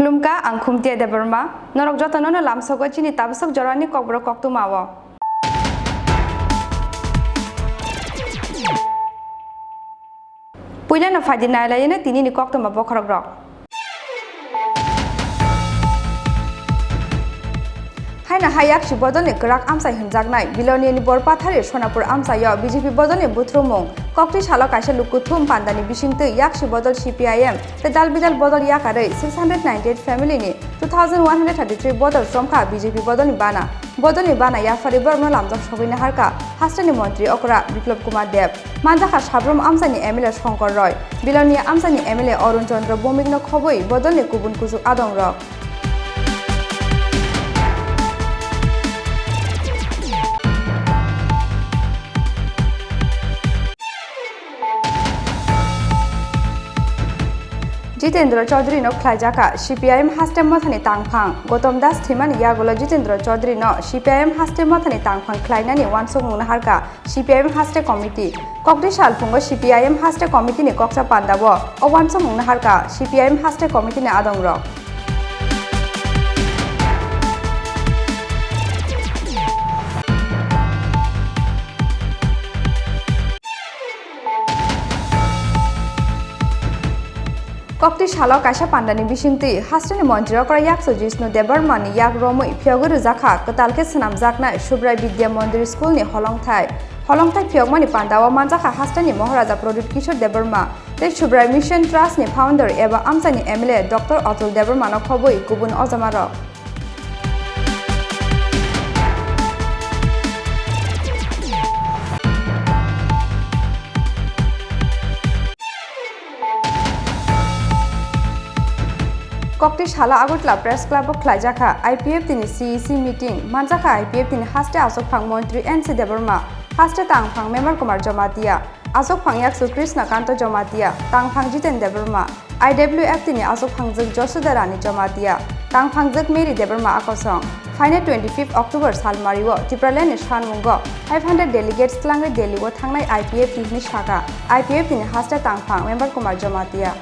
Klumka ang khumtia Debbarma norok jotono no lamsogo chini tabsok jorani kokbro koktu mawo puila na fadina layena tini ni koktu ma bokhorok rok haina hayak si bodolni krak amsai hunjaknai biloni ni borpathari sonapur amsayo BJP bodolni buthrumo kokti salo kaisa lukuthum pandani bisingtui yak si bodol CPIM te dalbidal bodol yakare 698 family ni 2133 bodol somkha BJP bodolni bana yafari borno lamjak sobaina harka hastani mantri okra biplop kumar deb manjakha sabrom amsani MLA Shankar Roy biloni amsani MLA Arun Chandra bomigno khoboi bodolni kubun kuzu adong rok Jitendra Chaudhary no Klajaka, CPIM Hastem Mathani Tangphang, Gotom Das Thiman Yagola Jitendra Chaudhary no CPIM Hastem Mathani Tangphang Klainani Wansong Munaharka, CPIM Haste Committee, Kokdi Shalpungo CPIM Haste Committee ni Koksa Pandabo, O Wansong Munaharka, CPIM Haste Committee ni Adong Rock. Kokti salo kaisa pandani bisingti hastani mantri okra yakso jisnu Debbarma ni yak romoi phioguru jakha katalke sanam jakna Subrai Vidya Mandir School ni holongthai phiogmani pandawa manjakha hastani Maharaja Pradip Kishore Debbarma te Subrai Mission Trust ni founder eba amsani MLA Dr. Atul Debbarma no khoboi kubun ojamaro Kokti shala agutla press club of Klajaka, IPF tini CEC meeting, Manjaka IPF tini haste Asok Phang Mantri NC Debbarma, haste Tangphang member Kumar Jomatia, Asok Phang Yaksu Krishna Kanto Jomatia, Tangphang Jiten Debbarma, IWF tini Asok Phang Juk Josudarani Jomatia, Tangphang Juk Mary Debbarma Akosong, Final 25 October Salmariwo, Tripura ni Shanmungo, 500 delegates Klangre Deliwo Thangnai IPF tini Shaka, IPF tini haste Tangphang member Kumar Jomatia.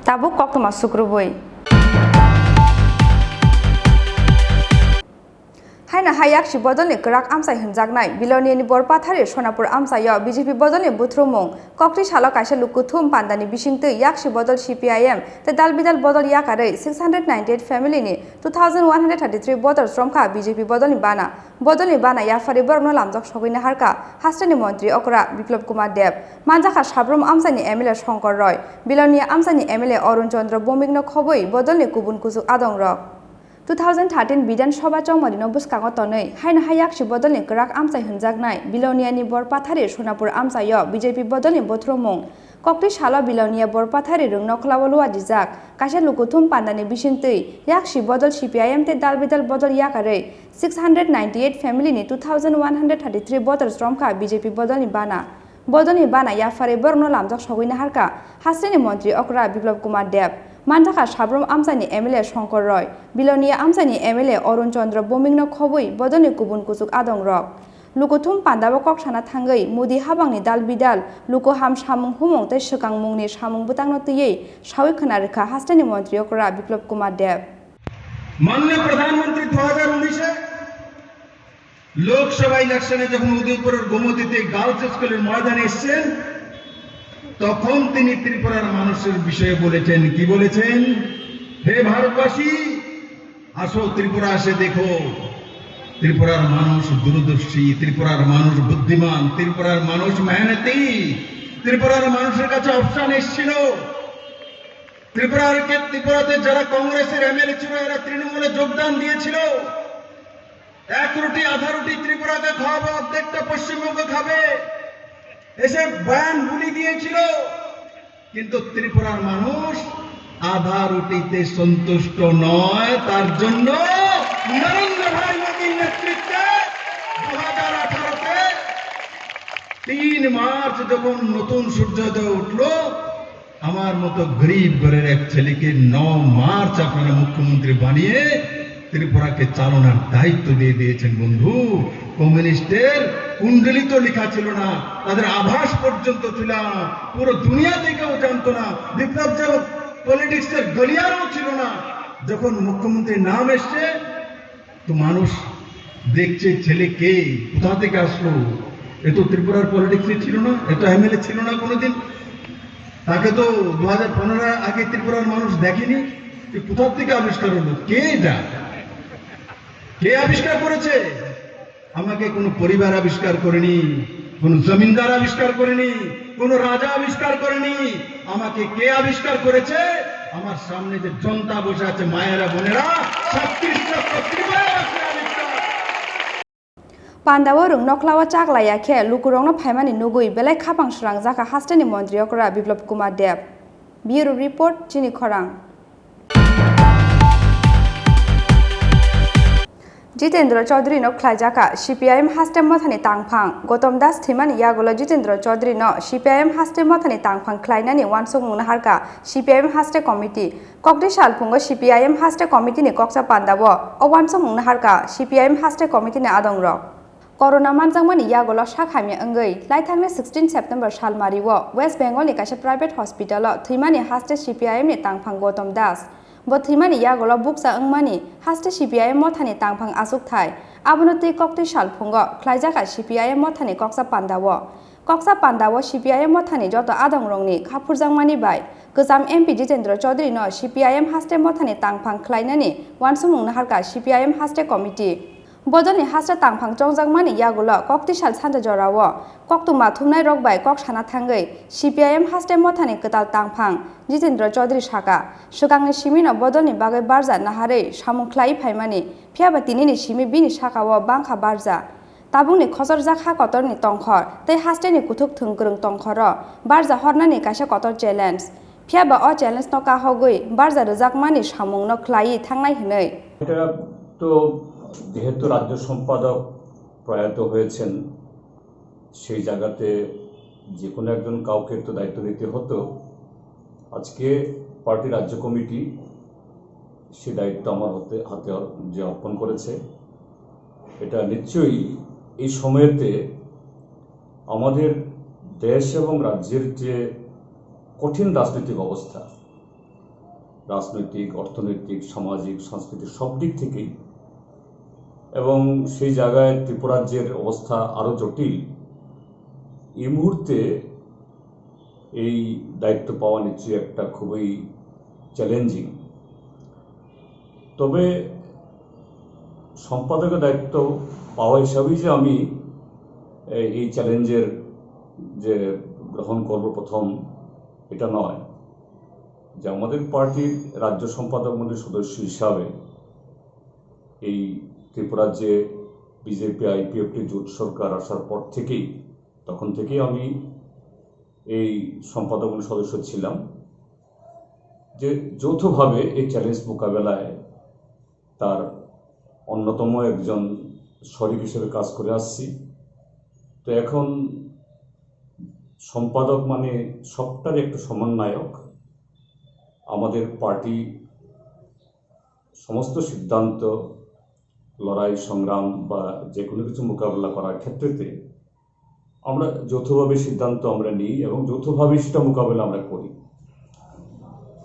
Tabuk koktu masuk ruboi. Haina hayak si bodolni krak amsai hunjaknai biloni ni borpathari sonapur amsayo BJP bodolni buthrumo kokti salo kaisa lukuthum pandani bisingtui yak si bodol CPIM te dalbidal bodol yakare 698 family ni 2133 bodol somkha BJP bodolni bana yafari borno lamjak sobaina harka hastani mantri okra biplop kumar deb manjakha sabrom amsani MLA Shankar Roy biloni amsani MLA Arun Chandra bomigno khoboi bodolni kubun kuzu adong rok 2013 Bidan Sabha Chongmarino Buskango Tonei, Haina Hayak si bodolni krak amsai hunjaknai, Bilonia ni borpathari Sonapur amsayo BJP bodolni bothromo, Kokti shala Bilonia borpathari rungno khlawolwa dijak, Kaisa lukuthum pandani bisingtui, yak si bodol CPIM te dalbidal bodol yakare, 698 family ni 2133 bodol stromkha BJP bodolni bana yafare borno lamjak sobaina harka, hastani mantri okra biplop kumar deb. Manjaka sabrom amsani MLA Shankar Roy, Bilonia amsani MLA Arun Chandra bomingno khoboi bodoni kubun kusuk adong rok. Lukuthum pandaba kok sana thangai mudi habangni dalbidal luko ham samung humong te shakang mungni samung butangno tiyei sawi khanarekha hastani mantri okra biplop kumar deb. माननीय प्रधानमंत्री 2019 से লোকসভা ইলেকশনে যখন উদয়পুরের গোমতীতে girls স্কুলের ময়দানে এসেছেন, তখন তিনি ত্রিপুরার মানুষের বিষয়ে বলেছেন, কি বলেছেন? হে ভারতবাসী, আসো ত্রিপুরা আসে দেখো, ত্রিপুরার মানুষ দূরদর্শী, ত্রিপুরার মানুষ বুদ্ধিমান, ত্রিপুরার মানুষ মেহনতি, ত্রিপুরার মানুষের কাছে অপশন এসেছিল। ত্রিপুরাতে যারা কংগ্রেসের এমএলএ ছিল, এরা তৃণমূলে যোগদান দিয়েছিল। এক রুটি আধা রুটি ত্রিপুরাকে খাওয়াবে, অর্ধেকটা পশ্চিমবঙ্গ খাবে, এসে বয়ান বুলি দিয়েছিল। কিন্তু ত্রিপুরার মানুষ আধা রুটিতে সন্তুষ্ট নয়। তার জন্য নরেন্দ্র ভাই মোদীর নেতৃত্বে 2018-তে 3 মার্চ যখন নতুন সূর্যোদয় উঠল, আমার মতো গরিব ঘরের এক ছেলেকে 9 মার্চ আপনারা মুখ্যমন্ত্রী বানিয়ে ত্রিপুরাকে চালনার দায়িত্ব দিয়ে দিয়েছেন। বন্ধু, কমিউনিস্টের কুণ্ডলী তো লেখা ছিল না, তাদের আভাস পর্যন্ত ছিল না, পুরো দুনিয়া থেকেও জানতো না, বিপ্লব পলিটিক্সের গলিয়ারও ছিল না। যখন মুখ্যমন্ত্রীর নাম এসছে, তো মানুষ দেখছে ছেলে কে, কোথা থেকে আসলো। এ তো ত্রিপুরার পলিটিক্সে ছিল না, এ তো এমএলএ ছিল না কোনোদিন, তাকে তো 2015 আগে ত্রিপুরার মানুষ দেখেনি। কোথা থেকে আবিষ্কার হলো? কে এটা? কে আবিষ্কার করেছে? আমাকে কোনো পরিবার আবিষ্কার করেনি, কোন জমিনদার আবিষ্কার করেনি, কোন রাজা আবিষ্কার করেনি। আমাকে কে আবিষ্কার করেছে? আমার সামনে যে জনতা বসে আছে, মায়েরা বোনেরা, 36 লক্ষ ত্রিপুরাবাসী আবিষ্কার। পান্ডাও রং নকলাওয়া চাকলাইয়া খে লুকুরং ফাইমানি নুগুই বেলাই খাপাং সুরাং জাকা হাস্টেনি মন্ত্রী অকরা বিপ্লব কুমার দেব। ব্যুরো রিপোর্ট, চিনি খরাং। जितेन्द्र चौधरी नो ख्लाइजाका सीपीआईएम हास्टेम मथानि तांगफां गौतम दास थैमानि यागोलो जितेन्द्र चौधरी नो सीपीआईएम हास्टेम मथानि तांगफां ख्लाइनानि वानसुं मुनहारका सीपीआईएम हास्टे कमिटी कक्ति सालफुंगो सीपीआईएम हास्टे कमिटीनि कक्सा पान्दावो ओ वानसुं मुनहारका सीपीआईएम हास्टे कमिटीनि आदंग्र कोरोना मानजांमानि यागोलो साखामि अंगै लाइथांनि 16 सेप्टेम्बर सालमारिवो वेस्ट बेंगलनि कासे प्राइवेट हस्पिटालो थैमानि हास्टे सीपीआईएमनि तांगफां गौतम दास बथैमानि यागोलो बुकसा अंगमानि हास्टे सीपीआईएम मथानि तांगफां आसुक थाय आबुनति कक्ति सालफुंगो ख्लाइजाका सीपीआईएम मथानि कक्सा पान्दावो सीपीआईएम मथानि जत आदंग्रंनि खाफुरजांमानि बाय गोजाम एमपी जितेन्द्र चौधरी नो सीपीआईएम हास्टे मथानि तांगफां ख्लाइनानि वानसुं मुंहारका सीपीआईएम हास्टे कमिटी बदलनि हास्टे तांगफां चौजांमानि यागोलो कक्ति साल सानजा जरावो कक्तुमा थुमनाय रकबाय कक साना थांगै सीपीआईएम हास्टे मथानि कताल तांगफां जितेन्द्र चौधरी साका सुगांनि सिमिनो बदलनि बागै बारजा नाहारै सामुख्लाइ फाइमानि फियाबा तिनिनि सिमि बिनि साकावो बांखा बारजा ताबुंनि खजर जाखा कतरनि तंखर तै हास्टेनि कुथुक थुंग्रों तंखर बारजा हरनानि कासे कतर चेलेन्ज फियाबा अ चेलेन्ज न काहगै बारजा रजाकमानि सामुं न ख्लाइ थांनाय हनै तो যেহেতু রাজ্য সম্পাদক প্রয়াত হয়েছেন, সেই জায়গাতে যে কোনো একজন কাউকে তো দায়িত্ব দিতে হতো। আজকে পার্টি রাজ্য কমিটি সে দায়িত্ব আমার হাতে যে অর্পণ করেছে, এটা নিশ্চয়ই এই সময়েতে আমাদের দেশ এবং রাজ্যের যে কঠিন রাজনৈতিক অবস্থা, রাজনৈতিক, অর্থনৈতিক, সামাজিক, সাংস্কৃতিক সব দিক থেকেই, এবং সেই জায়গায় ত্রিপুরাজ্যের অবস্থা আরও জটিল, এই মুহূর্তে এই দায়িত্ব পাওয়া নিশ্চয়ই একটা খুবই চ্যালেঞ্জিং। তবে সম্পাদকের দায়িত্ব পাওয়া হিসাবেই যে আমি এই চ্যালেঞ্জের যে গ্রহণ করব প্রথম, এটা নয়। যে আমাদের পার্টির রাজ্য সম্পাদক মন্ডলীর সদস্য হিসাবে এই ত্রিপুরার যে বিজেপি আইপিএফটি জোট সরকার আসার পর থেকেই, তখন থেকেই আমি এই সম্পাদক মন্ডলীর সদস্য ছিলাম, যে যৌথভাবে এই চ্যালেঞ্জ মোকাবেলায় তার অন্যতম একজন শরিক হিসেবে কাজ করে আসছি। তো এখন সম্পাদক মানে সবটারই একটা সমন্বয়ক। আমাদের পার্টি সমস্ত সিদ্ধান্ত, লড়াই সংগ্রাম বা যে কোনো কিছু মোকাবেলা করার ক্ষেত্রেতে আমরা যৌথভাবে সিদ্ধান্ত আমরা নিই এবং যৌথভাবে সেটা মোকাবেলা আমরা করি।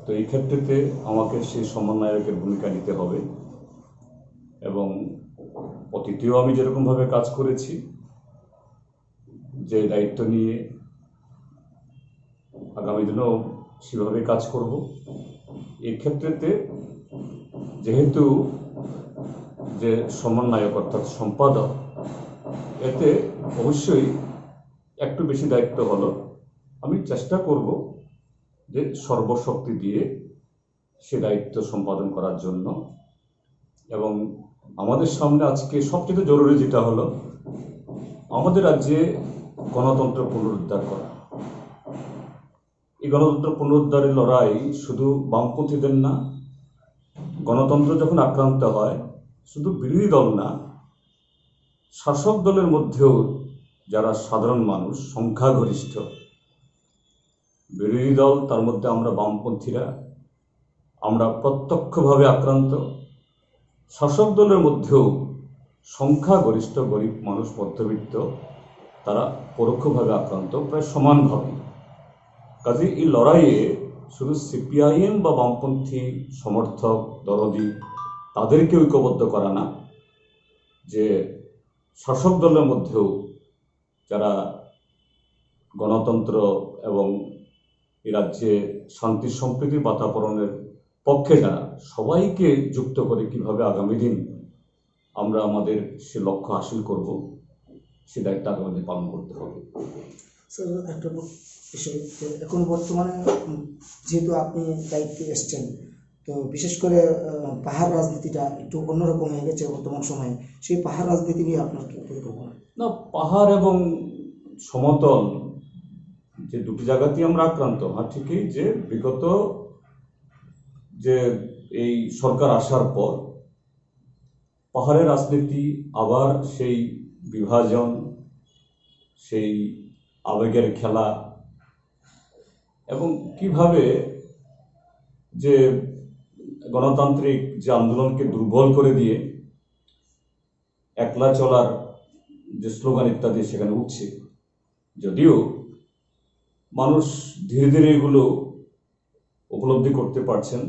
তো এই ক্ষেত্রেতে আমাকে সেই সমন্বয়কের ভূমিকা নিতে হবে এবং অতীতেও আমি যেরকমভাবে কাজ করেছি, যে দায়িত্ব নিয়ে আগামী দিনেও সেভাবে কাজ করব। এক্ষেত্রেতে যেহেতু যে সমন্বয়ক অর্থাৎ সম্পাদক, এতে অবশ্যই একটু বেশি দায়িত্ব হলো। আমি চেষ্টা করব যে সর্বশক্তি দিয়ে সে দায়িত্ব সম্পাদন করার জন্য। এবং আমাদের সামনে আজকে সবচেয়ে জরুরি যেটা হলো আমাদের রাজ্যে গণতন্ত্র পুনরুদ্ধার করা। এই গণতন্ত্র পুনরুদ্ধারের লড়াই শুধু বামপন্থীদের না, গণতন্ত্র যখন আক্রান্ত হয় শুধু বিরোধী দল না, শাসক দলের মধ্যেও যারা সাধারণ মানুষ সংখ্যাগরিষ্ঠ, বিরোধী দল তার মধ্যে আমরা বামপন্থীরা আমরা প্রত্যক্ষভাবে আক্রান্ত, শাসক দলের মধ্যেও সংখ্যাগরিষ্ঠ গরিব মানুষ মধ্যবিত্ত তারা পরোক্ষভাবে আক্রান্ত, প্রায় সমানভাবে। কাজে এই লড়াইয়ে শুধু সিপিআইএম বা বামপন্থী সমর্থক দরদি তাদেরকে ঐক্যবদ্ধ করা না, যে শাসক দলের মধ্যেও যারা গণতন্ত্র এবং এই রাজ্যে শান্তি সম্প্রীতির বাতাবরণের পক্ষে যারা, সবাইকে যুক্ত করে কিভাবে আগামী দিন আমরা আমাদের সে লক্ষ্য হাসিল করব, সে দায়িত্ব আগামী দিন পালন করতে হবে। স্যার, একটা বিষয়, এখন বর্তমানে যেহেতু আপনি দায়িত্বে এসছেন, তো বিশেষ করে পাহাড় রাজনীতিটা একটু অন্যরকম হয়ে গেছে বর্তমান সময়ে, সেই পাহাড় রাজনীতি নিয়ে আপনার কি পরিকল্পনা? না, পাহাড় এবং সমতল যে দুটি জায়গাতেই আমরা আক্রান্ত। হ্যাঁ, ঠিকই যে বিগত যে এই সরকার আসার পর পাহাড়ের রাজনীতি আবার সেই বিভাজন, সেই আবেগের খেলা, এবং কিভাবে যে গণতান্ত্রিক যে আন্দোলনকে দুর্বল করে দিয়ে একলা চলার যে স্লোগান ইত্যাদি সেখানে উঠছে। যদিও মানুষ ধীরে ধীরে এগুলো উপলব্ধি করতে পারছেন,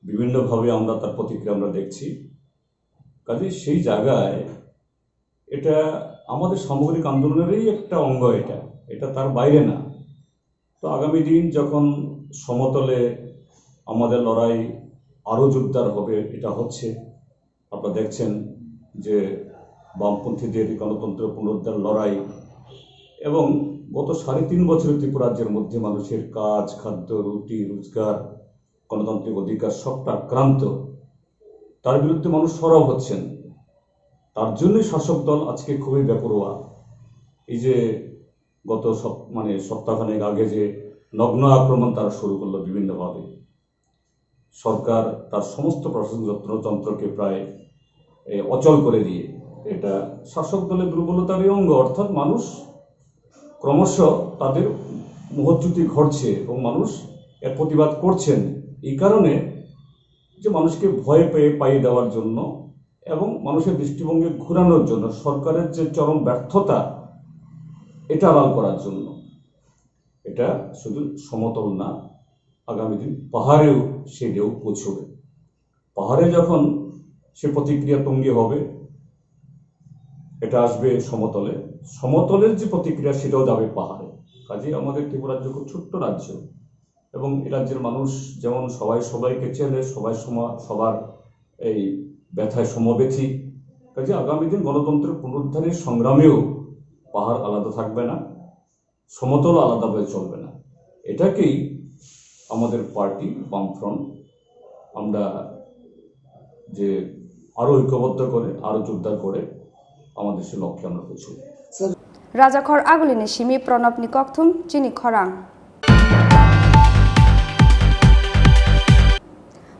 বিভিন্নভাবে আমরা তার প্রতিক্রিয়া আমরা দেখছি। কাজে সেই জায়গায় এটা আমাদের সামগ্রিক আন্দোলনেরই একটা অঙ্গ, এটা তার বাইরে না। তো আগামী দিন যখন সমতলে আমাদের লড়াই আরও জোরদার হবে, এটা হচ্ছে আপনারা দেখছেন যে বামপন্থীদের গণতন্ত্র পুনরুদ্ধার লড়াই, এবং গত 3.5 বছরের ত্রিপুরা রাজ্যের মধ্যে মানুষের কাজ, খাদ্য, রুটি, রোজগার, গণতান্ত্রিক অধিকার সবটা আক্রান্ত, তার বিরুদ্ধে মানুষ সরব হচ্ছেন। তার জন্যই শাসক দল আজকে খুবই বেপরোয়া। এই যে গত সপ্তাহখানেক আগে যে নগ্ন আক্রমণ তারা শুরু করলো বিভিন্নভাবে, সরকার তার সমস্ত প্রশাসনিক যন্ত্রকে প্রায় অচল করে দিয়ে, এটা শাসক দলের দুর্বলতারই অঙ্গ। অর্থাৎ মানুষ ক্রমশ তাদের মুহূর্তটি ঘটছে এবং মানুষ এর প্রতিবাদ করছেন এই কারণে যে মানুষকে ভয় পাইয়ে দেওয়ার জন্য এবং মানুষের দৃষ্টিভঙ্গি ঘুরানোর জন্য, সরকারের যে চরম ব্যর্থতা এটা আড়াল করার জন্য। এটা শুধু সমতল না, আগামী দিন পাহাড়েও সে ঢেউ পৌঁছবে। পাহাড়ে যখন সে প্রতিক্রিয়া তঙ্গি হবে, এটা আসবে সমতলে, সমতলের যে প্রতিক্রিয়া সেটাও যাবে পাহাড়ে। কাজে আমাদের ত্রিপুরা রাজ্য খুব ছোট্ট রাজ্য, এবং এই রাজ্যের মানুষ যেমন সবাইকে চেনে, সবার এই ব্যথায় সমব্যথী। কাজে আগামী দিন গণতন্ত্রের পুনরুদ্ধারের সংগ্রামেও পাহাড় আলাদা থাকবে না, সমতল আলাদাভাবে চলবে না। এটাকেই আমাদের পার্টি বামফ্রন্ট আমরা যে আরও ঐক্যবদ্ধ করে, আরও জোরদার করে আমাদের সে লক্ষ্যে আমরা পৌঁছব। রাজাখর আগুলিনি সিমি প্রণব নিকথুম চিনি খরাং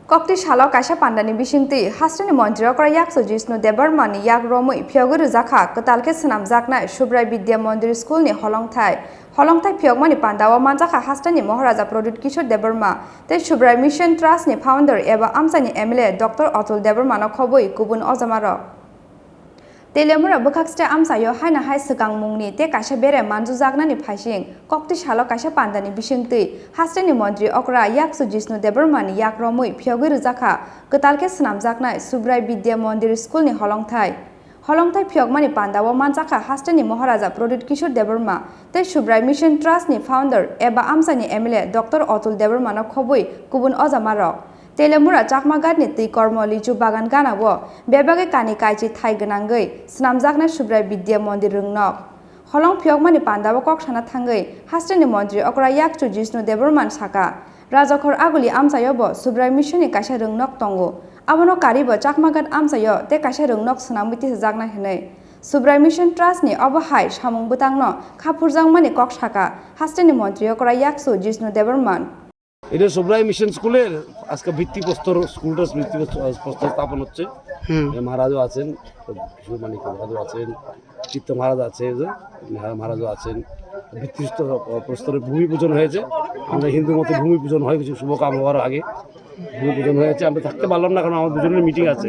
কক্টি সালাও কাইসা পান্ডানি বিসিংতি হাস্টানি মন্ত্রী করা ইয়াকসো জিষ্ণু দেববর্মানি ইয়াক রমই ফিয়গরু জাখা কতালকে সনাম জাকনাই সুব্রাই বিদ্যা মন্দির স্কুলনি হলংথাই ফিয়গমানি পান্ডাও মানজাখা হাস্টানি মহারাজা প্রদ্যুৎ কিশোর দেববর্মা তে সুব্রাই মিশন ট্রাস্টনি ফাউন্ডার এবা আমসানি এমএলএ ডক্টর অতুল দেববর্মাनो খবই গুবুন অজামার तेलेमुरा बखाक्सटे आमसायो हायना हाय सगां मुंगनि ते काइसा बेरे मानजु जागनानि फाइसिं कक्ति सालो काइसा पान्दानि बिसिंतै हास्टेनि मन्त्री अकरा याकसु जिष्णु देबबर्मानि याक रमै फियगै रुजाखा कतालके सनाम जागनाय सुब्राय विद्या मन्दिर स्कुलनि हलंथाय हलंथाइ फियकमानि पान्दाव मानजाखा हास्टेनि महाराजा प्रदीप किशोर देबबर्मा तै सुब्राय मिशन ट्रास्टनि फाउन्डार एबा आमसानि एमएलए डक्टर अतुल देबबर्मानो खबुइ गुबुन अजामारक तेलेमुरा चाकमागातनि तै कर्म लिचु बागान गानावो बेबागे कानि काइचि थाइ गोनांगै स्नामजागनाय सुब्राय विद्या मन्दिर रोंनक हलं फियकमानि पान्दाव कक्साना थांगै हास्टेनि मन्त्री अकरा याकचु जिष्णु देबबर्मान साका राजखर आगुलि आमसायोबो Subray मिशननि काइसा रोंनक तंगो abono karibo chakmagat amsayo te kaisa rungnog snamiti jagna hinai सुब्राय मिशन ट्रास्टनि अबहाय सामुं बुतांनो खाफुरजांमानि कक्साका हास्टेनि मन्त्री अकरा याकसु जिष्णु देबबर्मान এটা সুব্রাই মিশন স্কুলের আজকে ভিত্তিপ্রস্তর স্কুলটার ভিত্তিপ্রস্তর স্থাপন হচ্ছে মহারাজও আছেন কিশোর মানিক মহারাজও আছেন চিত্ত মহারাজ আছে মহারাজও আছেন ভিত্তিপ্রস্তরের ভূমি পূজন হয়েছে আমরা হিন্দু মতে ভূমি পূজন হয় কিছু শুভ কাম হওয়ার আগে ভূমি পূজন হয়েছে আমরা থাকতে পারলাম না কারণ আমার দুজনের মিটিং আছে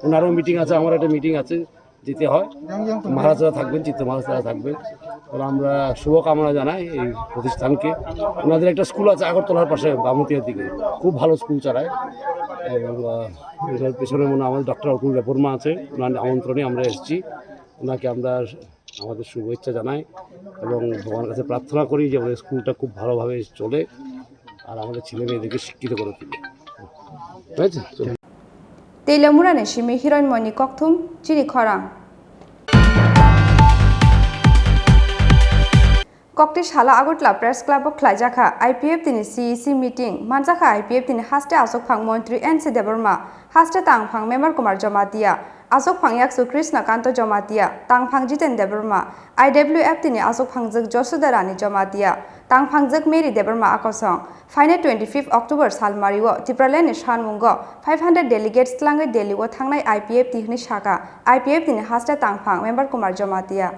ওনারও মিটিং আছে আমার একটা মিটিং আছে যেতে হয় মহারাজরা থাকবেন চিত্ত মহারাজরা থাকবেন আমরা শুভকামনা জানাই এই প্রতিষ্ঠানকে ওনাদের একটা স্কুল আছে আগরতলার পাশে বামুতিয়ার দিকে খুব ভালো স্কুল চালায় এবং এটার পেছনে মনে আমাদের ডক্টর অতুল দেববর্মা আছে ওনার আমন্ত্রণে আমরা এসেছি ওনাকে আমরা আমাদের শুভেচ্ছা জানাই এবং ভগবানের কাছে প্রার্থনা করি যে আমাদের স্কুলটা খুব ভালোভাবে চলে আর আমাদের ছেলে মেয়েদেরকে শিক্ষিত করে তুলে ঠিক আছে तेलेमुरानि सिमी हिरोइन मनि कक्थुम चिनी खरां कक्ति साला आगरतला प्रेस क्लब खलाइजाखा आईपीएफ तिनि सीईसी मीटिंग मानजाखा आईपीएफ तिनि हास्टे आसोकफां मंत्री एनसी देबबर्मा हास्टे तांगफां मेम्बार कुमार जमातिया आसोकफां याकसु कृष्णकान्त जमातिया तांगफां जितेन देबबर्मा आईडब्ल्यूएफ तिनि आसोकफां जग जसुदा रानी जमातिया तांगफां जग मेरी देबबर्मा आकसं फाइने 25 अक्टोबर सालमारिओ त्रिपुरानि सानमुंगो 500 डेलिगेट्स tlangै दिल्लीओ थांनाय आईपीएफ तिहनि शाखा आईपीएफ तिनि हास्टे तांगफां मेम्बार कुमार जमातिया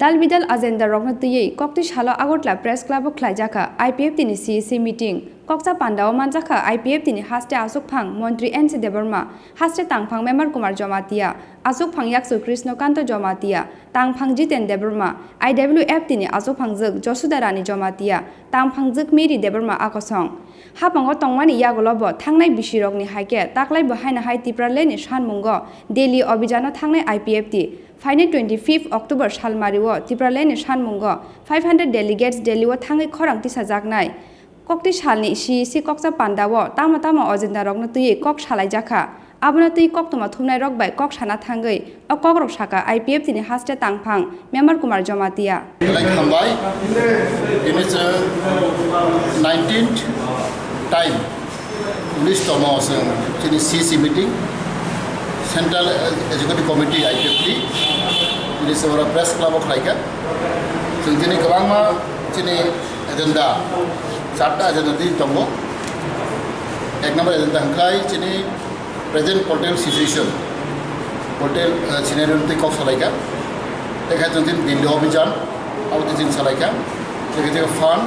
दाल बिदाल आजेन्डा रगनो तुयै कक्ति सालो आगरतला प्रेस क्लब खलाइजाखा आईपीएफ तिनि सीईसी मीटिंग कक्सा पान्डाव मानजाखा आईपीएफ तिनि हास्टे आसोकफां मंत्री एनसी देबबर्मा हास्टे तांगफां मेम्बार कुमार जमातिया आसोकफां याकसु कृष्णकान्त जमातिया तांगफां जितेन देबबर्मा आईडब्ल्यूएफ तिनि आसोकफां जग जसुदा रानी जमातिया तांगफां जग मेरी देबबर्मा आकसं हापांगो तंगमानि यागलबो थांनाय बिसिरगनि हाइके ताक्लाय बहायना हाय त्रिपुरानि सानमुंगो दिल्ली अभियानो थांनाय आईपीएफ ति फाइने 25 अक्टोबर सालमारिओ त्रिपुरानि सानमुंगो 500 डेलिगेट्स दिल्लीओ थांगै खरांथि साजागनाय कक्ति सालनि सीईसी कक्सा पान्डाव तामा तामा अजेन्डा रगनो तुयै कक सालाइजाखा आबोनो तुयै कक्तमा थुमनाय रगबाय कक साना थांगै कक रक साका आईपीएफ तिनि हास्टे तांगफां मेम्बार कुमार जमातिया खामबाय दिनै जों 19th टाइम 19 तमाव जों जोंनि CEC meeting central educative committee IPF दिनै जों प्रेस क्लाबाव खालायगोन जों दिनै गोबां जोंनि एजेन्डा 4टा एजेन्डा दङ एक नम्बर एजेन्डा होनखाय जोंनि प्रेजेन्ट पलिटिकल सिचुएशन पलिटिकल सिनारियोनि कक सालायगोन देखा जों दिल्ली अभियान आउट जों सालायगोन देखा फान्ड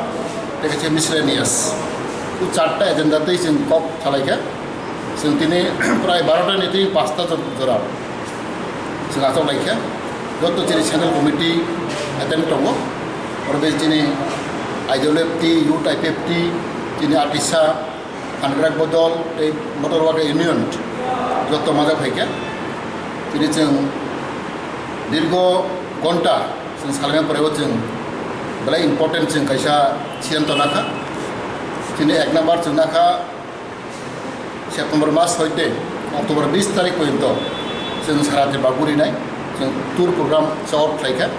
देखा मिसलेनियास 4टा एजेन्डा जों कक सालायगोन जों दिनै प्राय 12टा नीति 5टा जरा जों आखायाव लायगोन जत जोंनि सेन्ट्रेल कमिटि एटेम्प दङ आरो बे जोंनि आईडब्ल्यूएफ यूथ आईपीएफ जोंनि आर्टिसा हानग्रा बदल मटर वार्कार यूनियन जत माजा फैगोन दिनै जों दीर्घ घन्टा जों सालायनाय फरायाव जों बेलाय इम्पर्टेन्ट जों खायसा सिद्धान्त नाखा दिनै एक नम्बर जों नाखा सेप्टेम्बर मास हयते अक्टोबर 20 तारिख पर्यन्त जों सारा त्रिपुरा गुरिनाय जों टुर प्रग्राम सहर खालायगोन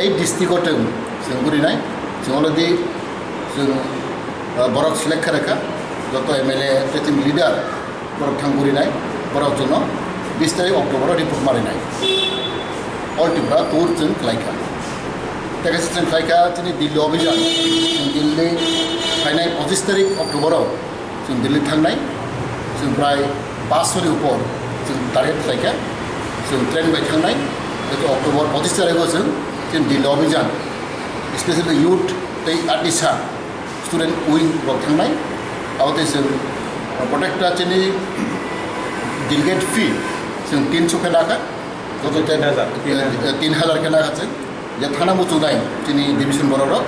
8 डिस्ट्रिक्टआव जों गुरिनाय जों अलरेडि जों बरक सिलेक्ट खालायखा जत एमएलए टीम लिडार बरक थांगुरिनाय बरक जों 20 तारिख अक्टोबराव रिपर्ट मारिनाय अल त्रिपुरा टुर जों खालायखा तेकासे जों खालायखा जोंनि दिल्ली अभियान जों दिल्ली फैनाय 25 तारिख अक्टोबराव जों दिल्ली थांनाय जों प्राय 500नि ऊपर जों टारगेट खालायखा जों ट्रेन बाय थांनाय अक्टोबर 25 तारिखआव जों दिल्ली अभियान स्पेशली यूथ आर्टिसा स्टूडेंट विंग रक थांनाय आवते जों प्रत्येकटा जोंनि डेलिगेट फी जों 300 के नाखा जत 3000 के नाखा जों जे थाना बुथुनाय जोंनि डिविजन बर्डआव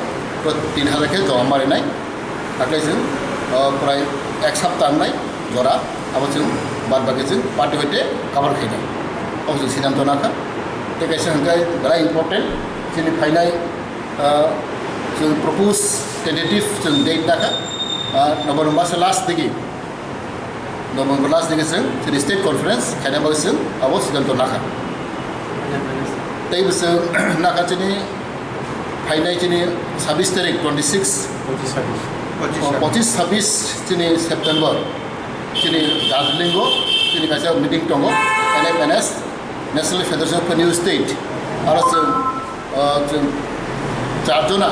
3000 के जमा मारिनाय दाख्लै जों प्राय एक सप्ताह नाय जरा अब जों बाद बाकी जों पार्टी हयते कभार खायनाय जों सिद्धांत नाखा तेकायसे हंगाय बिराद इम्पर्टेन्ट जोंनि फाइनाल जों प्रपोज टेन्टेटिभ जों डेट नाखा नभेम्बर मासनि लास्ट दिगे नभेम्बर लास्ट दिगे जों जोंनि स्टेट कनफारेन्स खायनाबो जों अब सिद्धांत नाखा तैबो जों नाखा जोंनि फाइनाल जोंनि 26 तारिख 26 जोंनि सेप्टेम्बर जोंनि दार्जिलिंगो जोंनि खायसे मिटिं दङ NFNS नेशनल फेडरेशन फर न्यू स्टेट आरो जों चारजना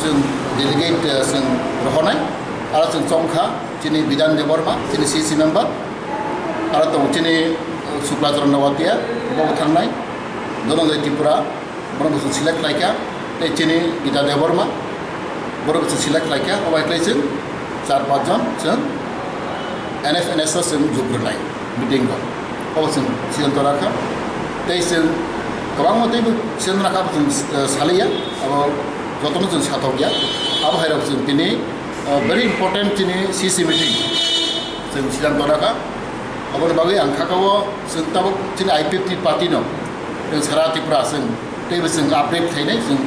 जों डेलिगेट जों रहनाय आरो जों जंखा जोंनि बिधान देबरमा जोंनि CC मेम्बार आरो दङ जोंनि सुक्लाचरण नवातिया बाव थांनाय दनजय त्रिपुरा बरं जों सिलेक्ट लायखा जोंनि गीता देबरमा बरं जों सिलेक्ट लायखा अबायख्लाय जों 4-5 जन जों NFNS जों जुग्रोनाय मिटिं दं अब जों सिद्धांत नाखा तै जों गोबां मथैबो सिद्धांत नाखा जों सालैया अब जतन जों साथाव गैया अब हायराव जों दिनै भेरि इम्पर्टेन्ट जोंनि CC मिटिं जों सिद्धांत नाखा अबनि बागै आं खाखाव जों ताबो जोंनि I-50 पार्टी दं जों सारा त्रिपुरा जों तैबो जों आपडेट खायनाय जों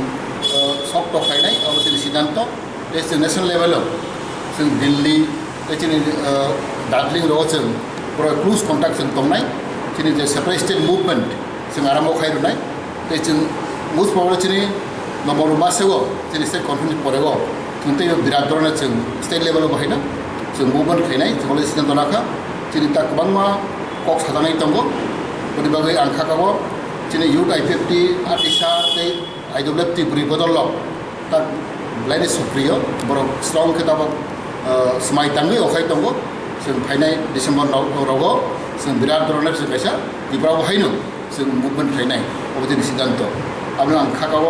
सक टक खायनाय अब जोंनि सिद्धांत जों नेशनेल लेभेलाव जों दिल्ली जोंनि दार्जिलिं राव जों पूरा क्लोज कन्टेक्ट जों दंनाय जोंनि जे सेपारेट स्टेट मुभमेंट जों आरामाव खायरुनाय जों मुज प्रब्लेम जोंनि नभेम्बर मासाव जोंनि स्टेट कनफारेन्स परेगो जों तै बिराद धरने जों स्टेट लेभेलाव बाहायना जों मुभमेंट खायनाय जों सिद्धांत नाखा जोंनि दा गोबां मा कक साजानाय दङ बेनि बागै आं खाखाव जोंनि युथ I-50 आर्टिस्टा तै IWF बुरि बदल दा लायनो सुप्रिय बर' स्ट्रं खोथाबो समाय दाङै अखाय दङ जों फाइनाल डिसेम्बर रावो जों बिराद धरने जों खायसा बिबाराव बाहायनो जों मुभमेंट खायनाय अब जोंनि सिद्धांत अब आं खाखाव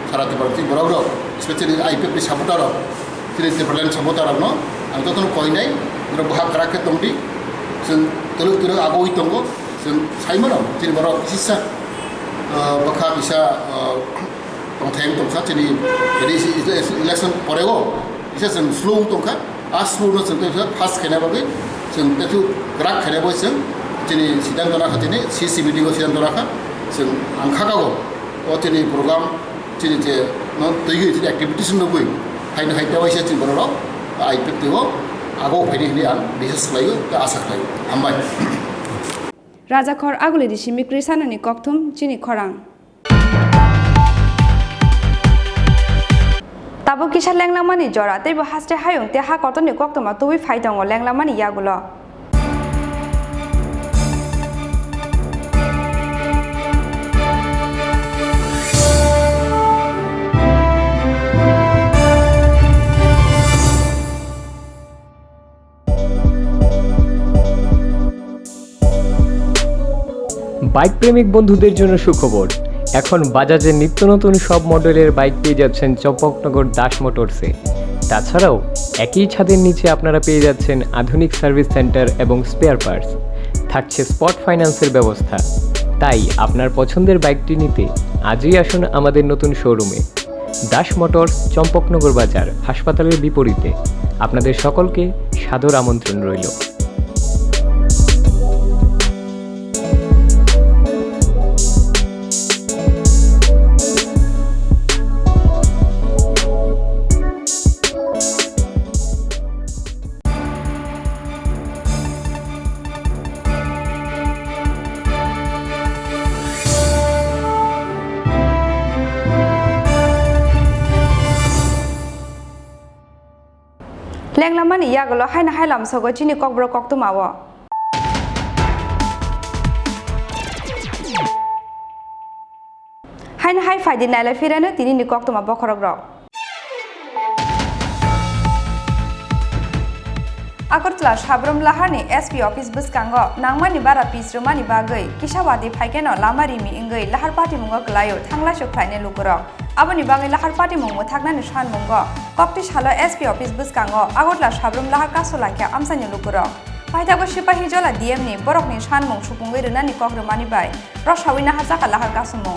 सारा त्रिपुरा बराव दं स्पेसियली I-50 सापर्टार जोंनि त्रिपुरानि सापर्टार न आं जतन कहनाय बाहाग राखे दंदि जों दोलो आगुयै दङ जों साइमोन जोंनि बर' इसिसा बखा बिसा दंथाय दंखा जोंनि इलेक्शन परेगो इसे जों स्लो दंखा आ स्लो जों फार्स्ट खायनाय बागै जों बेखौ ग्राक खायनायबो जोंनि सिद्धांत नाखा दिनै CC मिटिंआव सिद्धांत नाखा जों आं खाखागौ दिनै प्रग्राम जोंनि जे दैगै जोंनि एक्टिभिटिस नुगै फायनो हायदाव एसे जों बर' I-50 आगो फायनो होननानै आं बिसेस खालायो आसा खालायो हामबाय राजाखर आगुले दिसि मिक्रि सानानि ककथुम चिनि खरां ताबो किसा लेंलामानि जरा तैबो हास्टे हायुं ते हा कतनि ककथुमा तुबि फाइ दङ लेंलामानि यागुलो বাইক প্রেমিক বন্ধুদের জন্য সুখবর এখন বাজাজের নিত্য নতুন সব মডেলের বাইক পেয়ে যাচ্ছেন চম্পকনগর দাস মোটরসে তাছাড়াও একই ছাদের নিচে আপনারা পেয়ে যাচ্ছেন আধুনিক সার্ভিস সেন্টার এবং স্পেয়ার পার্টস থাকছে স্পট ফাইন্যান্সের ব্যবস্থা তাই আপনার পছন্দের বাইকটি নিতে আজই আসুন আমাদের নতুন শোরুমে দাস মোটরস চম্পকনগর বাজার হাসপাতালের বিপরীতে আপনাদের সকলকে সাদর আমন্ত্রণ রইল लेंलामानि यागुलो हायना हायलाम सगो चिनि ककब्र ककथुमावो हायना हाय फायदि नायलाय फिरानो तिनि ककथुमा बखरग्र आगरतला साब्रम लाहारनि SP अफिस बुसकांगो नांमानि बारा पिस्रुमानि बागै किसावादि फाइकेनो लामारिमि इंगै लाहार पार्टी मुंगो गलायो थांला सुख्लायने लुगुरो आबनि बागै लाहार पार्टी मुंगो थागनानि सान मुंगो कक्ति सालो SP अफिस बुसकांगो आगरतला साब्रम लाहार कासलाखिया आमसानि लुगुरो फाइदागो सिपाही जला DM नि बरकनि सान मुं सुपुंगै रोनानि कग्रमानि बाय रसाविना हाजाका लाहार कासुमु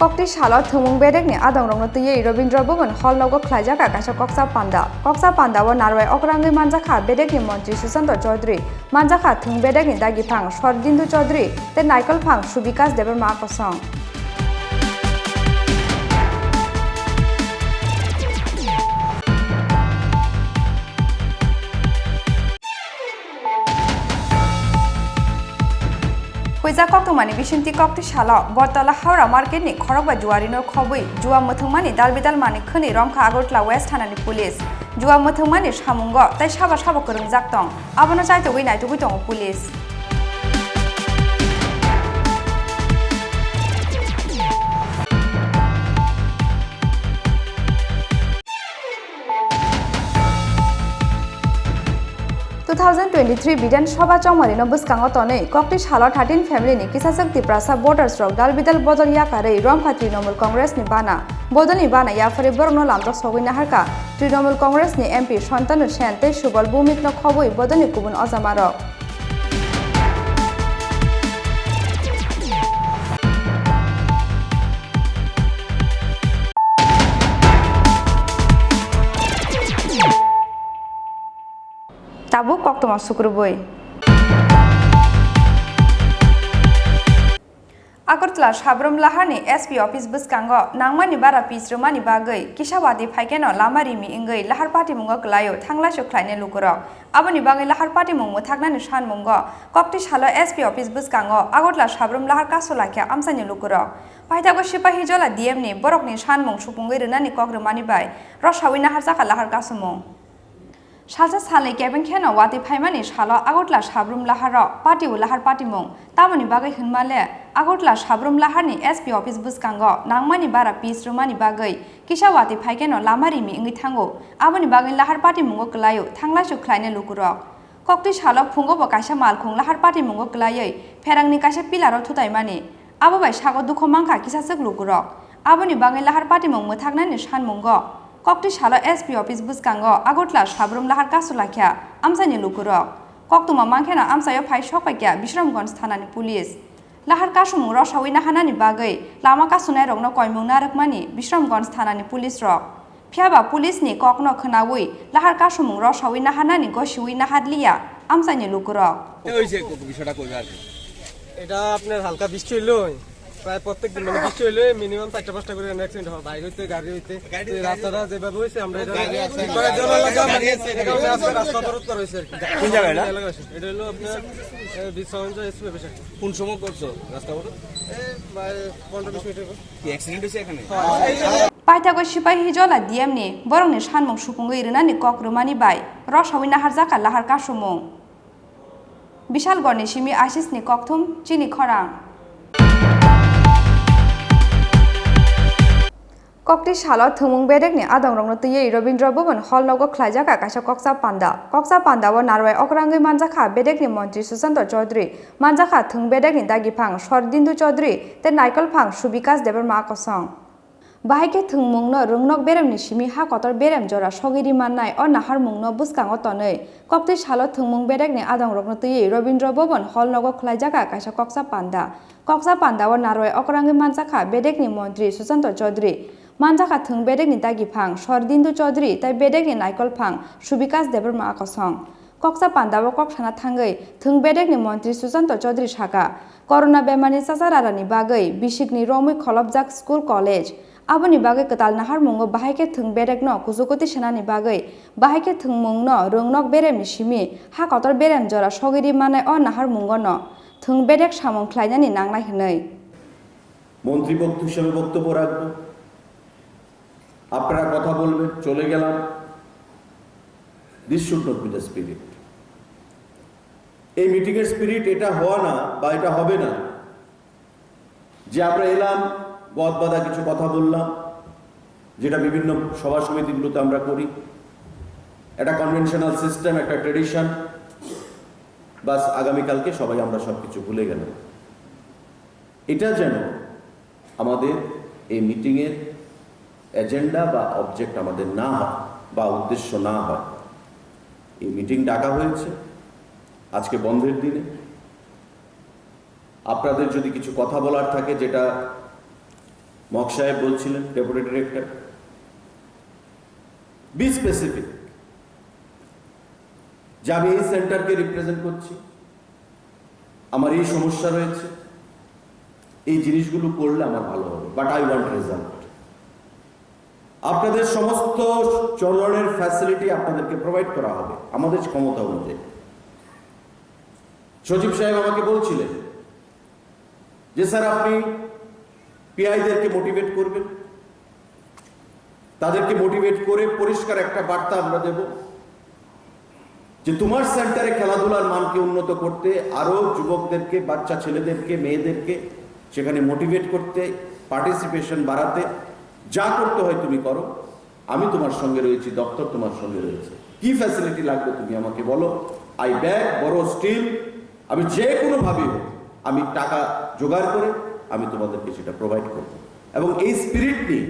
Kokti Shalot Thumung Bedek ni Adong Rong Tuye Robindra Bogon Hall Nogo Klajaka Kasha Koksa Panda. Koksa Panda wa Narway Okrangi Manjaka Bedek ni Montri Susanto Chaudhry. Manjaka Thung Bedek ni Dagi Pang Shordindu Chaudhry. Then Michael Pang Shubikas Debbarma Kosong. คุยจากกอกตุงมันนี่วิชินที่กอกที่ชาลอบอตละฮาวรามาร์เก็ตนี่ขอรับว่าจัวริโนขบุยจัวมุทงมันนี่ดัลบิดัลมันนี่ขึ้นนี่ร้องคาอากตลาเวสทานานี่ police จัวมุทงมันนี่ชามุงก็แต่ชาวกรุงจักตองอาบุนใจตัววินัยตัวกุยตอง police2023 bidan shoba chongmari no buskango tone kokti shalo 13 family ni kisasak tiprasa borders rok dalbidal bodol ya kare rom khatri nomul congress ni bana bodol ni bana ya fare borno lamtok sogina harka trinamul congress ni mp shantanu sen te subal bumik no khoboi bodol ni kubun azamarok Tabu kok tu masuk ruboy. Agartala Sabram Lahani SP office bus kango nangmani bara pisrumani bagai kisawadi phaikeno lamari mi ingai lahar party mungo klayo thangla shuklaine lukuro aboni bagai lahar party mung muthakna ni shan mungo kokti shalo SP office bus kango Agartala Sabram Lahar kasolakya amsani lukuro paitago sipahi jola DM ni borok ni shan mung supungai renani kogrumani bai rosawina harjaka lahar kasumung Shalsa Sale Kevin Keno Wati Paimani Shalo Agartala Sabram Lahar Party Lahar Party Mung Tamani Bagai Hunmale Agartala Sabram Lahani SP office bus kango nangmani bara pis rumani bagai kisawati phaikeno lamari mi ingi thango aboni bagai lahar party mungo klayo thangla shuklaine lukuro kokti shalo phungo bo kaisa malkhung lahar party mungo klayai pherangni kaisa pilaro thutaimani abo bai sago dukho mangkha kisasuk lukuro aboni bagai lahar party mung muthaknani shan mungo Kokti shalo SP office bus kango Agartala Sabram Lahar kasolakya amsani lukuro koktuma mangkhena amsayo phai shokpakya Bishramganj thanani police Lahar kasumung rosawina hanani bagai lama kasunai rokno koimung narakmani Bishramganj thanani police rok phiaba police ni kokno khnawi lahar kasumung rosawina hanani goshiwina hadliya amsani lukuro হইছে বিষয়টা কইবা আর এটা আপনার হালকা বৃষ্টি হইলো প্রায় প্রত্যেক দিন মানে বৃষ্টি হইলে মিনিমাম 4-5টা করে অ্যাক্সিডেন্ট হয় বাইক হইতে গাড়ি হইতে রাস্তাটা যেভাবে হইছে আমরা এটা কয়েক জন লাগা মানে রাস্তা অবরোধ করা হইছে আর কি কোন জায়গায় এটা হলো আপনার বিশ্বঞ্জ এসপি বেশি কোন সময় করছো রাস্তা অবরোধ এই 15-20 মিনিট কি অ্যাক্সিডেন্ট হইছে এখানে Paitago sipahi jola DM ni borong ni shanmung supungai renani kokrumani bai rosawina harjaka lahar kasumung Bishal Gorni Shimi Ashis ni kokthum Chini Khorang Kokti Shalot Thumung Bedek ni Adong Rong Tuye Robindra Bogon Hall Nogo Klajaka Kasha Koksa Panda wa Narway Okrangi Manjaka Bedek ni Montri Susanto Chaudhry Manjaka Thung Bedek ni Dagi Pang Shordindu Chaudhry Then Michael Pang Shubikas Debbarma Kosong Bahike Thung Mungno Rungnok Berem ni Shimi Ha Kotor Berem Jora Shogiri Mannai or Nahar Mungno Buskango Tonei Kokti Shalot Thumung Bedek ni Adong Rong Tuye Robindra Bogon Hall Nogo Klajaka Kasha Koksa Panda wa Narway Okrangi Manjaka Bedek ni Montri Susanto Chaudhry Manjaka Thung Bedek ni Dagi Pang Shordindu Chaudhry tai Bedek ni Michael Pang Shubikas Debbarma Kosong Koksa Panda wa Koksana Thangai Thung Bedek ni Montri Susanto Chaudhry Shaka Corona Bemani Sasararani Bagai Bishik ni Romi Kholobjak School College Aboni Bagai Katal Nahar Mungo Bahike Thung Bedek no Kuzukoti Shanani Bagai Bahike Thung Mungno Rungnok Berem ni Shimi Ha Kotor Berem Jora Shogiri Manai o Nahar Mungo no Thung Bedek Samung Klainani Nangnai Hnei মন্ত্রী বক্তব্য হিসেবে বক্তব্য রাখবো আপনারা কথা বলবেন চলে গেলাম this should not be the spirit এই মিটিং এর স্পিরিট এটা হওয়া না বা এটা হবে না যে আমরা এলাম বদবাদা কিছু কথা বললাম যেটা বিভিন্ন সভা সমিতিগুলোতে আমরা করি একটা কনভেনশনাল সিস্টেম একটা ট্র্যাডিশন বাস আগামীকালকে সবাই আমরা সবকিছু ভুলে গেলাম এটা যেন আমাদের এই মিটিং এর এজেন্ডা বা অবজেক্ট আমাদের না হয় বা উদ্দেশ্য না হয় এই মিটিং ডাকা হয়েছে আজকে বন্ধের দিনে আপনাদের যদি কিছু কথা বলার থাকে যেটা মক সাহেব বলছিলেন, ডেপুটি ডিরেক্টর, বি স্পেসিফিক যে আমি এই সেন্টারকে রিপ্রেজেন্ট করছি, আমার এই সমস্যা রয়েছে, এই জিনিসগুলো করলে আমার ভালো হবে, বাট আই ওয়ান্ট রেজাল্ট। আপনাদের সমস্ত ধরনের ফ্যাসিলিটি আপনাদেরকে প্রোভাইড করা হবে আমাদের ক্ষমতা অনুযায়ী। সচিব সাহেব আমাকে বলছিলেন যে স্যার আপনি পিআইদেরকে মোটিভেট করবেন, তাদেরকে মোটিভেট করে পরিষ্কার একটা বার্তা আমরা দেব যে তোমার সেন্টারে খেলাধুলার মানকে উন্নত করতে, আরো যুবকদেরকে, বাচ্চা ছেলেদেরকে, মেয়েদেরকে সেখানে মোটিভেট করতে, পার্টিসিপেশন বাড়াতে, যা করতে হয় তুমি করো, আমি তোমার সঙ্গে রয়েছি, দপ্তর তোমার সঙ্গে রয়েছে। কি ফ্যাসিলিটি লাগবে তুমি আমাকে বলো, আই ব্যাগ বড় স্টিল, আমি যে কোনো ভাবে আমি টাকা জোগাড় করে আমি তোমাদেরকে সেটা প্রোভাইড করব। এবং এই স্পিরিট নিয়ে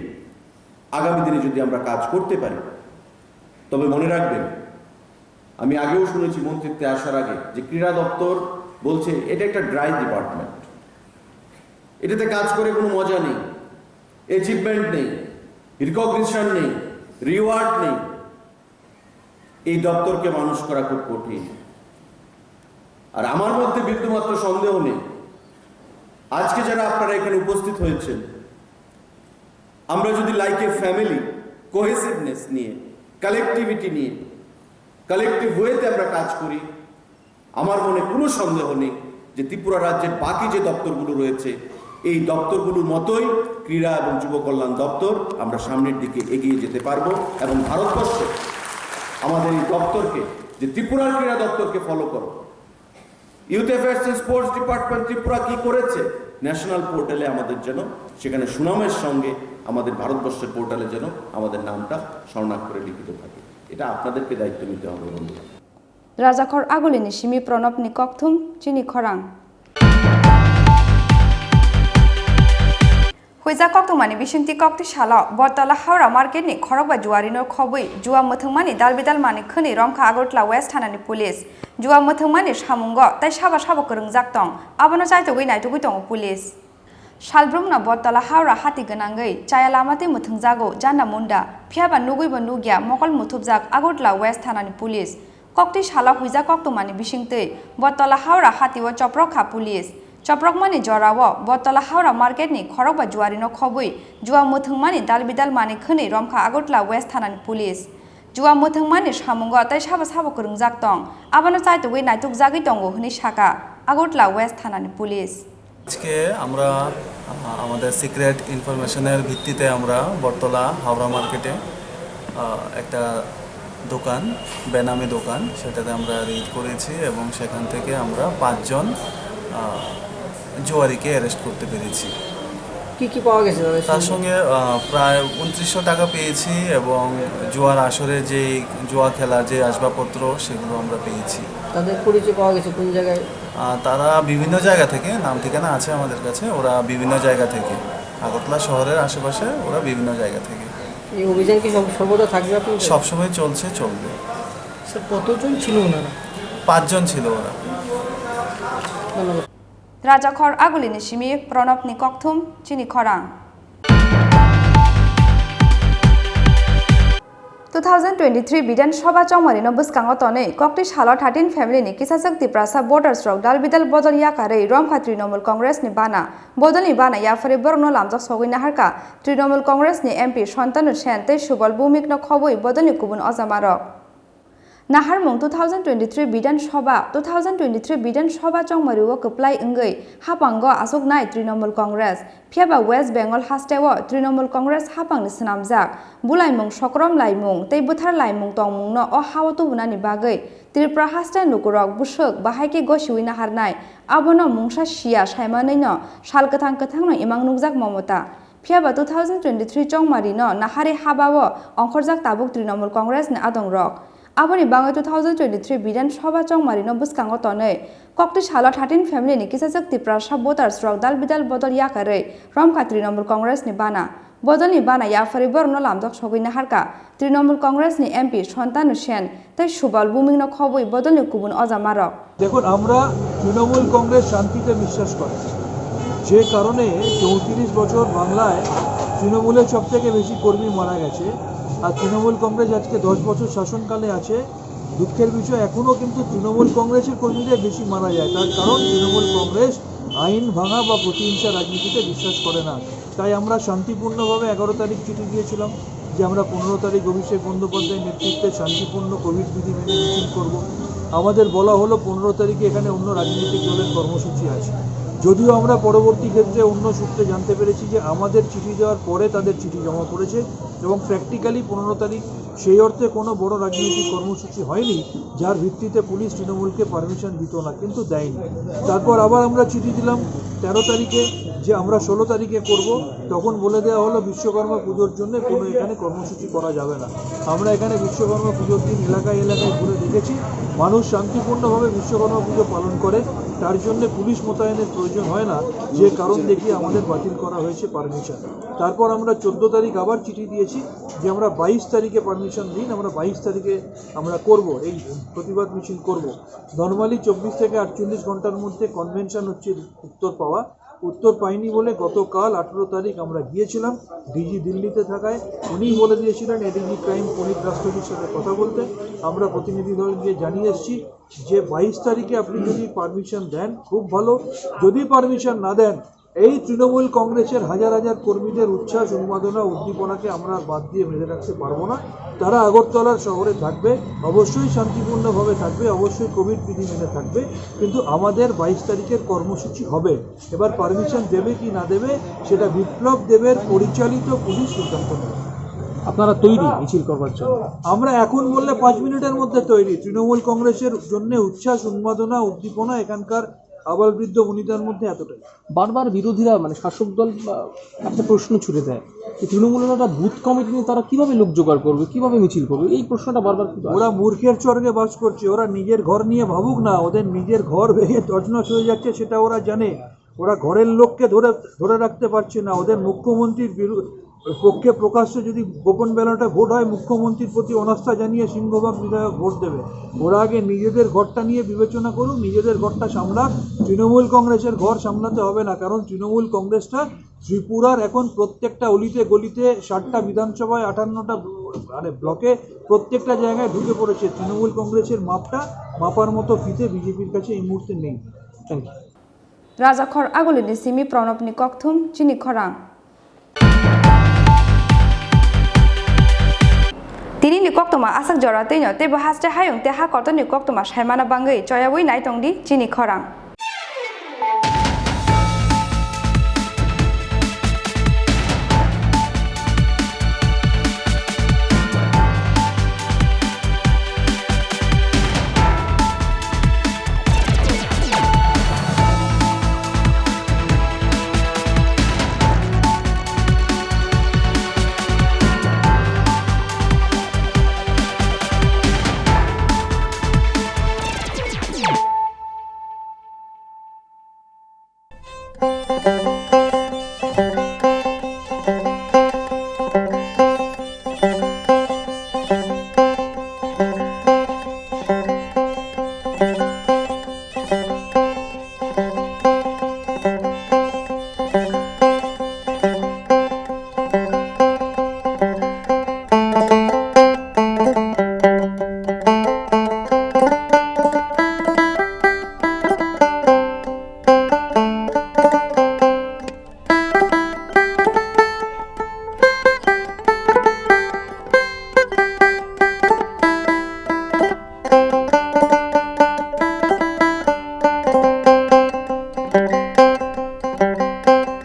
আগামী দিনে যদি আমরা কাজ করতে পারি, তবে মনে রাখবেন, আমি আগেও শুনেছি মন্ত্রিত্বে আসার আগে যে ক্রীড়া দপ্তর বলছে এটা একটা ড্রাই ডিপার্টমেন্ট, এটাতে কাজ করে কোনো মজা নেই, অ্যাচিভমেন্ট নেই, রিকগনিশন নেই, রিওয়ার্ড নেই। এই দপ্তরকে মানুষ করা খুব কঠিন। আর আমার মধ্যে বিন্দুমাত্র সন্দেহ নেই, আজকে যারা আপনারা এখানে উপস্থিত হয়েছেন, আমরা যদি লাইক এ ফ্যামিলি, কোহেসিভনেস নিয়ে, কালেকটিভিটি নিয়ে, কালেকটিভ ওয়েতে আমরা কাজ করি, আমার মনে কোনো সন্দেহ নেই যে ত্রিপুরা রাজ্যের বাকি যে দপ্তরগুলো রয়েছে, এই দপ্তরগুলোর মতোই ক্রীড়া এবং যুব কল্যাণ দপ্তর আমরা সামনের দিকে এগিয়ে যেতে পারবো। এবং ভারতবর্ষে আমাদের এই দপ্তরকে, যে ত্রিপুরার ক্রীড়া দপ্তরকে ফলো করো। Youth affairs and sports department Tripura কি করেছে, ন্যাশনাল পোর্টালে আমাদের যেন সেখানে সুনামের সঙ্গে আমাদের ভারতবর্ষের পোর্টালে যেন আমাদের নামটা স্বর্ণাক্ষরে লিখিত থাকে। এটা আপনাদেরকে দায়িত্ব নিতে হবে বন্ধুরা। রাজাখর আগুলিনি সিমি প্রণবনি ককথুম চিনি খরাং হুইজা কক্তমানি বিশিংতি কক্তি সাল বরতলা হাওড়া মার্কেटनि खरगबा जुवारिनो खबै जुवा मोथोंमानि दालबिदाल मानि खोनि रंखा आगरतला वेस्ट थानानि पुलिस जुवा मोथोंमानि सामुंग ताइ साबा साबा करंजाक दं आबनो चाइथगै नायथगै दं पुलिस सालब्रुमना बरतला हावड़ा हाथि गोनांगै चाया लामाते मोथोंजागौ जाना मुन्दा फियाबा नुगैबो नुगिया मकल मुथुबजाक आगरतला वेस्ट थानानि पुलिस कक्ति साला हुइजा कक्तमानि बिसिंतै बरतला हावड़ा हाथिव चप्रखा पुलिस चप्रकमानि जराव बरतला हावड़ा मार्केटनि खरगबा जुवारिनो खबै जुवा मोथोंमानि दालबिदाल मानि खोनि रंखा आगरतला वेस्ट थानानि पुलिस जुवा मोथोंमानि सामुंग ताइ साबा साबा करंजाक दं आबानो चाइथगै नायथगजागै दं हनि साका आगरतला वेस्ट थानानि पुलिस আজকে আমরা আমাদের সিক্রেট ইনফরমেশনের ভিত্তিতে আমরা বরতলা হাওড়া মার্কেটে একটা দোকান, বেনামি দোকান, সেটাতে আমরা রেড করেছি এবং সেখান থেকে আমরা 5 জন জুয়ারিকে অ্যারেস্ট করতে পেরেছি। কি কি পাওয়া গেছে? তার সঙ্গে প্রায় 2900 টাকা পেয়েছি এবং জুয়ার আসরে যে জুয়া খেলার যে আসবাবপত্র সেগুলো আমরা পেয়েছি। তাদের পরিচয় পাওয়া গেছে কোন জায়গায়? তারা বিভিন্ন জায়গা থেকে, নাম ঠিকানা আছে আমাদের কাছে, ওরা বিভিন্ন জায়গা থেকে, আগরতলা শহরের আশেপাশে ওরা বিভিন্ন জায়গা থেকে। এই অভিযান কি সর্বদা থাকবে? আপনি সবসময় চলছে, চলবে। স্যার কতজন ছিল ওনারা? 5 জন ছিল ওরা। ধন্যবাদ। রাজাখর আগুলিনি সিমি প্রণবনি ককথুম চিনি খরাং 2023 বিধানসভা চমরিনো বুসকাঙো তनै कक्ति सालो 13 फेमिलिनि किसाशक्ति प्रासा बॉर्डर स्ट्रोक दालबिदाल बदल याकारै रंखा तृणमूल कांग्रेसनि बाना बदलनि बाना याफरे बरनो लामजक सगैना हारका तृणमूल कांग्रेसनि एमपी सन्तानु सेन तै सुबल भूमिकनो खबै बदलनि गुबुन अजामारक नाहारमुं 2023 বিধানসভা चंमरिओ कप्लाय इंगै हापांग आसुक नाय तृणमूल कांग्रेस फियाबा वेस्ट बेंगल हास्टेव तृणमूल कांग्रेस हापांनि सनामजाक बुलायमुं सकरम लायमुं तै बुथार लायमुं तंमुंनो अ हावतु बुनानि बागै त्रिपुरा हास्टे नुकुरक बुसक बाहायके गसिवै नाहारनाय आबनो मुंसा सिया सायमानैनो सालगोथां गोथांनो इमां नुकजाक ममता फियाबा 2023 चंमारिनो नाहारे हाबावो अंखरजाक ताबुक तृणमूल कांग्रेसनि आदंरक आबोनि बाङै 2023 বিধানসভা चंमारिनो बुसकाङो तनै कक्ति सालो 13 फेमिलिनि किसाशक्ति प्रासा बॉर्डर स्ट्रोक दालबिदाल बदल याकारै रंखा तृणमूल कांग्रेसनि बाना बदलनि बाना याफरे बरनो लामजक सगैना हारका तृणमूल कांग्रेसनि एमपी सन्तानु सेन तै सुबल भूमिकनो खबै बदलनि गुबुन अजामारक দেখুন আমরা তৃণমূল কংগ্রেস শান্তিতে বিশ্বাস করে যে কারণে 34 বছর বাংলায় তৃণমূলের সব থেকে বেশি কর্মী মারা গেছে, আর তৃণমূল কংগ্রেস আজকে 10 বছর শাসনকালে আছে। দুঃখের বিষয় এখনও কিন্তু তৃণমূল কংগ্রেসের কর্মীদের বেশি মারা যায়, তার কারণ তৃণমূল কংগ্রেস আইন ভাঙা বা প্রতিহিংসা রাজনীতিতে বিশ্বাস করে না। তাই আমরা শান্তিপূর্ণভাবে 11 তারিখ চিঠি দিয়েছিলাম যে আমরা 15 তারিখ অভিষেক বন্দ্যোপাধ্যায়ের নেতৃত্বে শান্তিপূর্ণ কোভিড বিধি মেনে মিছিল করব। আমাদের বলা হলো 15 তারিখে এখানে অন্য রাজনৈতিক দলের কর্মসূচি আছে। যদিও আমরা পরবর্তী ক্ষেত্রে অন্য সূত্রে জানতে পেরেছি যে আমাদের চিঠি দেওয়ার পরে তাদের চিঠি জমা পড়েছে এবং প্র্যাকটিক্যালি 15 তারিখ সেই অর্থে কোনো বড় রাজনৈতিক কর্মসূচি হয়নি যার ভিত্তিতে পুলিশ তৃণমূলকে পারমিশন দিত না, কিন্তু দেয়নি। তারপর আবার আমরা চিঠি দিলাম 13 তারিখে যে আমরা 16 তারিখে করব, তখন বলে দেওয়া হলো বিশ্বকর্মা পুজোর জন্য কোনো এখানে কর্মসূচি করা যাবে না। আমরা এখানে বিশ্বকর্মা পুজোর দিন এলাকায় এলাকায় ঘুরে দেখেছি মানুষ শান্তিপূর্ণভাবে বিশ্বকর্মা পুজো পালন করে, তার জন্য পুলিশ মোতায়েনের প্রয়োজন হয় না, যে কারণ দেখিয়ে আমাদের বাতিল করা হয়েছে পারমিশন। তারপর আমরা 14 তারিখ আবার চিঠি দিয়েছি যে আমরা 22 তারিখে পারমিশন দিন, আমরা 22 তারিখে আমরা করব, এই প্রতিবাদ মিছিল করব। নর্মালি 24 থেকে 48 ঘন্টার মধ্যে কনভেনশন হচ্ছে উত্তর পাওয়া, উত্তর পাইনি বলে গতকাল 18 তারিখ আমরা গিয়েছিলাম ডিজি দিল্লিতে থাকায়, উনি বলে দিয়েছিলেন এডিজি ক্রাইম পুলিশ রাষ্ট্রপতির সাথে কথা বলতে। আমরা প্রতিনিধি দল গিয়ে জানিয়ে এসেছি যে 22 তারিখে আপনি যদি পারমিশন দেন খুব ভালো, যদি পারমিশন না দেন এই তৃণমূল কংগ্রেসের হাজার হাজার কর্মীদের উচ্ছ্বাস উন্মাদনা উদ্দীপনাকে আমরা বাদ দিয়ে মেনে রাখতে পারবো না। তারা আগরতলার শহরে থাকবে, অবশ্যই শান্তিপূর্ণভাবে থাকবে, অবশ্যই কোভিড বিধি মেনে থাকবে, কিন্তু আমাদের 22 তারিখের কর্মসূচি হবে। এবার পারমিশন দেবে কি না দেবে সেটা বিপ্লব দেবের পরিচালিত পুলিশ সিদ্ধান্ত নেবে। আপনারা তৈরি মিছিল করবার জন্য? আমরা এখন বললে 5 মিনিটের মধ্যে তৈরি। তৃণমূল কংগ্রেসের জন্য উচ্ছ্বাস উন্মাদনা উদ্দীপনা এখানকার আবাল বৃদ্ধ বনিতার মধ্যে এতটাই। বারবার বিরোধীরা মানে শাসক দল একটা প্রশ্ন ছুড়ে দেয়, তৃণমূলের একটা বুথ কমিটি নিয়ে তারা কিভাবে লোক জোগাড় করবে, কিভাবে মিছিল করবে, এই প্রশ্নটা বারবার। ওরা মূর্খের স্বর্গে বাস করছে, ওরা নিজের ঘর নিয়ে ভাবুক না, ওদের নিজের ঘর ভেঙে তছনছ হয়ে যাচ্ছে সেটা ওরা জানে। ওরা ঘরের লোককে ধরে রাখতে পারছে না। ওদের মুখ্যমন্ত্রীর পক্ষে প্রকাশ্যে যদি গোপন ব্যালটে ভোট হয় মুখ্যমন্ত্রীর প্রতি অনাস্থা জানিয়ে সিংহভাগ বিধায়ক ভোট দেবে। ওরা আগে নিজেদের ঘরটা নিয়ে বিবেচনা করুক, নিজেদের ঘরটা সামলাক। তৃণমূল কংগ্রেসের ঘর সামলাতে হবে না, কারণ তৃণমূল কংগ্রেসটা ত্রিপুরার এখন প্রত্যেকটা অলিতে গলিতে 60টা বিধানসভায় 58টা ব্লকে প্রত্যেকটা জায়গায় ঢুকে পড়েছে। তৃণমূল কংগ্রেসের মাপার মতো ফিতে বিজেপির কাছে এই মুহূর্তে নেই। Thank you. রাজাখর আগলিনি সিমি প্রণবনি ককথুম চিনি খরাং তিনি ni koktoma asak jora teino te bahas te hayung te ha korto ni koktoma shaimana bangai choyabui nai tongdi Chini Khorang.